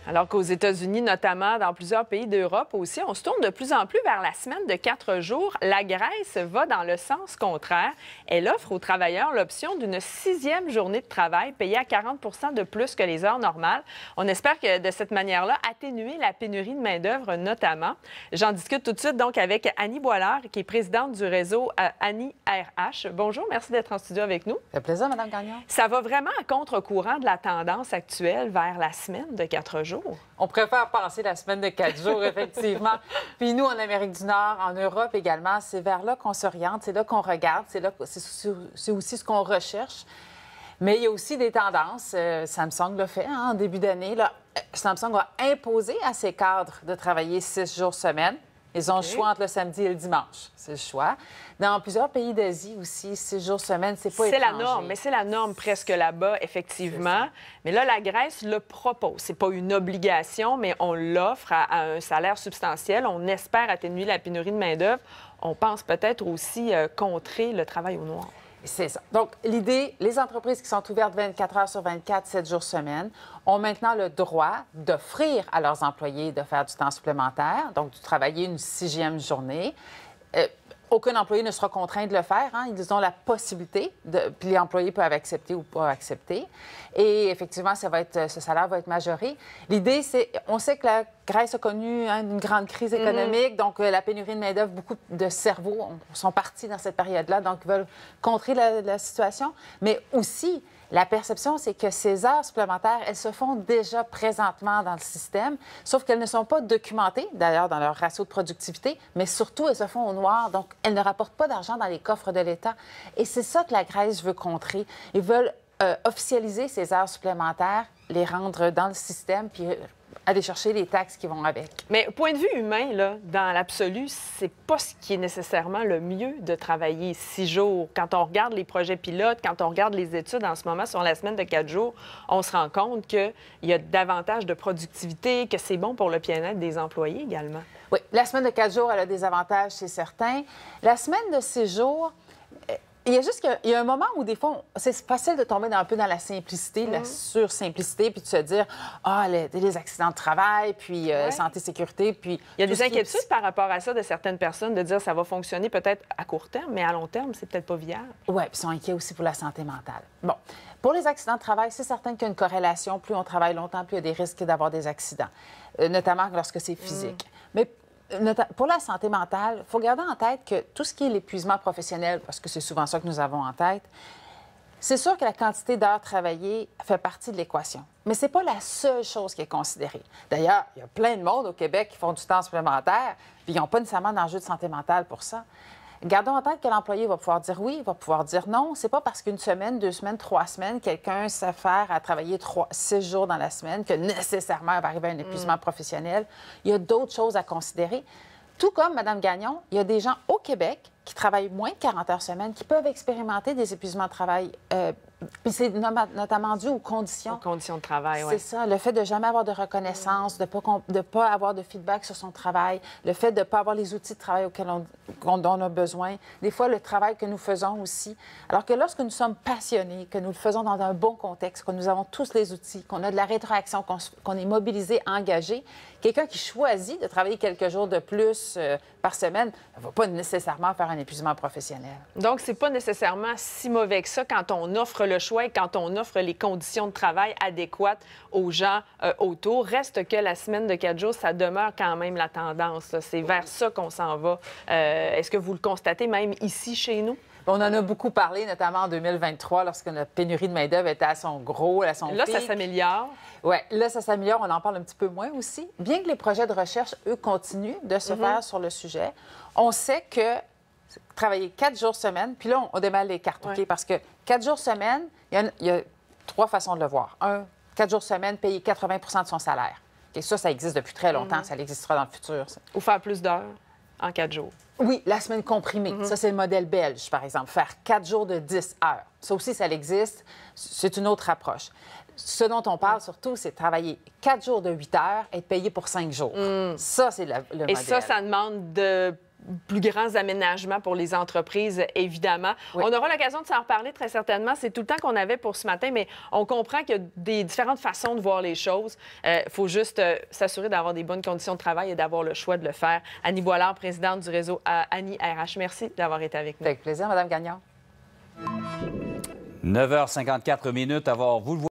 Alors qu'aux États-Unis, notamment dans plusieurs pays d'Europe aussi, on se tourne de plus en plus vers la semaine de 4 jours. La Grèce va dans le sens contraire. Elle offre aux travailleurs l'option d'une 6e journée de travail payée à 40 de plus que les heures normales. On espère que de cette manière-là, atténuer la pénurie de main-d'œuvre notamment. J'en discute tout de suite donc avec Annie Boilard, qui est présidente du réseau Annie RH. Bonjour, merci d'être en studio avec nous. Ça fait plaisir, Mme Gagnon. Ça va vraiment à contre-courant de la tendance actuelle vers la semaine de 4 jours. On préfère penser la semaine de 4 jours, effectivement. Puis nous, en Amérique du Nord, en Europe également, c'est vers là qu'on s'oriente, c'est là qu'on regarde, c'est aussi ce qu'on recherche. Mais il y a aussi des tendances. Samsung l'a fait en début d'année. Samsung a imposé à ses cadres de travailler 6 jours semaine. Ils ont le choix entre le samedi et le dimanche. C'est le choix. Dans plusieurs pays d'Asie aussi, 6 jours semaine, c'est pas étranger. C'est la norme, mais c'est la norme presque là-bas, effectivement. Mais là, la Grèce le propose. C'est pas une obligation, mais on l'offre à un salaire substantiel. On espère atténuer la pénurie de main-d'œuvre. On pense peut-être aussi contrer le travail au noir. C'est ça. Donc, l'idée, les entreprises qui sont ouvertes 24 heures sur 24, 7 jours semaine, ont maintenant le droit d'offrir à leurs employés de faire du temps supplémentaire, donc de travailler une 6e journée. Aucun employé ne sera contraint de le faire. Ils ont la possibilité, puis les employés peuvent accepter ou pas accepter. Et effectivement, ce salaire va être majoré. L'idée, c'est, on sait que la Grèce a connu une grande crise économique, donc la pénurie de main-d'œuvre, beaucoup de cerveaux sont partis dans cette période-là, donc ils veulent contrer la situation. Mais aussi, la perception, c'est que ces heures supplémentaires, elles se font déjà présentement dans le système, sauf qu'elles ne sont pas documentées, d'ailleurs, dans leur ratio de productivité, mais surtout, elles se font au noir, donc elles ne rapportent pas d'argent dans les coffres de l'État. Et c'est ça que la Grèce veut contrer. Ils veulent officialiser ces heures supplémentaires, les rendre dans le système, puis aller chercher les taxes qui vont avec. Mais point de vue humain, là, dans l'absolu, c'est pas ce qui est nécessairement le mieux de travailler 6 jours. Quand on regarde les projets pilotes, quand on regarde les études en ce moment sur la semaine de 4 jours, on se rend compte qu'il y a davantage de productivité, que c'est bon pour le bien-être des employés également. Oui, la semaine de 4 jours, elle a des avantages, c'est certain. La semaine de 6 jours... Il y a juste qu'il y a un moment où, des fois, c'est facile de tomber un peu dans la simplicité, la sursimplicité, puis de se dire, les accidents de travail, puis santé, sécurité, puis... Il y a des inquiétudes par rapport à ça de certaines personnes, de dire ça va fonctionner peut-être à court terme, mais à long terme, c'est peut-être pas viable. Oui, puis ils sont inquiets aussi pour la santé mentale. Bon, pour les accidents de travail, c'est certain qu'il y a une corrélation. Plus on travaille longtemps, plus il y a des risques d'avoir des accidents, notamment lorsque c'est physique. Mais pour la santé mentale, il faut garder en tête que tout ce qui est l'épuisement professionnel, parce que c'est souvent ça que nous avons en tête, c'est sûr que la quantité d'heures travaillées fait partie de l'équation. Mais ce n'est pas la seule chose qui est considérée. D'ailleurs, il y a plein de monde au Québec qui font du temps supplémentaire, puis ils n'ont pas nécessairement d'enjeu de santé mentale pour ça. Gardons en tête que l'employé va pouvoir dire oui, va pouvoir dire non. C'est pas parce qu'une semaine, 2 semaines, 3 semaines, quelqu'un s'affaire à travailler 6 jours dans la semaine que nécessairement il va arriver à un épuisement professionnel. Il y a d'autres choses à considérer. Tout comme Mme Gagnon, il y a des gens au Québec qui travaillent moins de 40 heures semaine, qui peuvent expérimenter des épuisements de travail. Puis c'est notamment dû aux conditions. Aux conditions de travail, oui. C'est ça, le fait de jamais avoir de reconnaissance, de ne pas avoir de feedback sur son travail, le fait de ne pas avoir les outils de travail dont on a besoin. Des fois, le travail que nous faisons aussi. Alors que lorsque nous sommes passionnés, que nous le faisons dans un bon contexte, que nous avons tous les outils, qu'on a de la rétroaction, qu'on est mobilisé, engagé, quelqu'un qui choisit de travailler quelques jours de plus par semaine ne va pas nécessairement faire un épuisement professionnel. Donc, c'est pas nécessairement si mauvais que ça quand on offre le choix et quand on offre les conditions de travail adéquates aux gens autour. Reste que la semaine de 4 jours, ça demeure quand même la tendance. C'est vers ça qu'on s'en va. Est-ce que vous le constatez même ici, chez nous? On en a beaucoup parlé, notamment en 2023, lorsque notre pénurie de main-d'œuvre était à son gros, à son pic. Là, ça s'améliore. Oui, là, ça s'améliore. On en parle un petit peu moins aussi. Bien que les projets de recherche, eux, continuent de se faire sur le sujet, on sait que travailler 4 jours semaine, puis là, on démêle les cartes, OK? Parce que 4 jours semaine, il y a 3 façons de le voir. 4 jours semaine, payer 80 de son salaire. Et ça existe depuis très longtemps. Ça existera dans le futur. Ça. Ou faire plus d'heures en 4 jours. Oui, la semaine comprimée. Ça, c'est le modèle belge, par exemple. Faire 4 jours de 10 heures. Ça aussi, ça existe. C'est une autre approche. Ce dont on parle surtout, c'est de travailler 4 jours de 8 heures et être payé pour 5 jours. Ça, c'est le modèle. Et ça demande plus grands aménagements pour les entreprises, évidemment. Oui. On aura l'occasion de s'en reparler très certainement. C'est tout le temps qu'on avait pour ce matin, mais on comprend qu'il y a des différentes façons de voir les choses. Il faut juste s'assurer d'avoir des bonnes conditions de travail et d'avoir le choix de le faire. Annie Boilard, présidente du réseau Annie RH, merci d'avoir été avec nous. Avec plaisir, Mme Gagnon. 9h54 minutes. Alors, vous le voyez.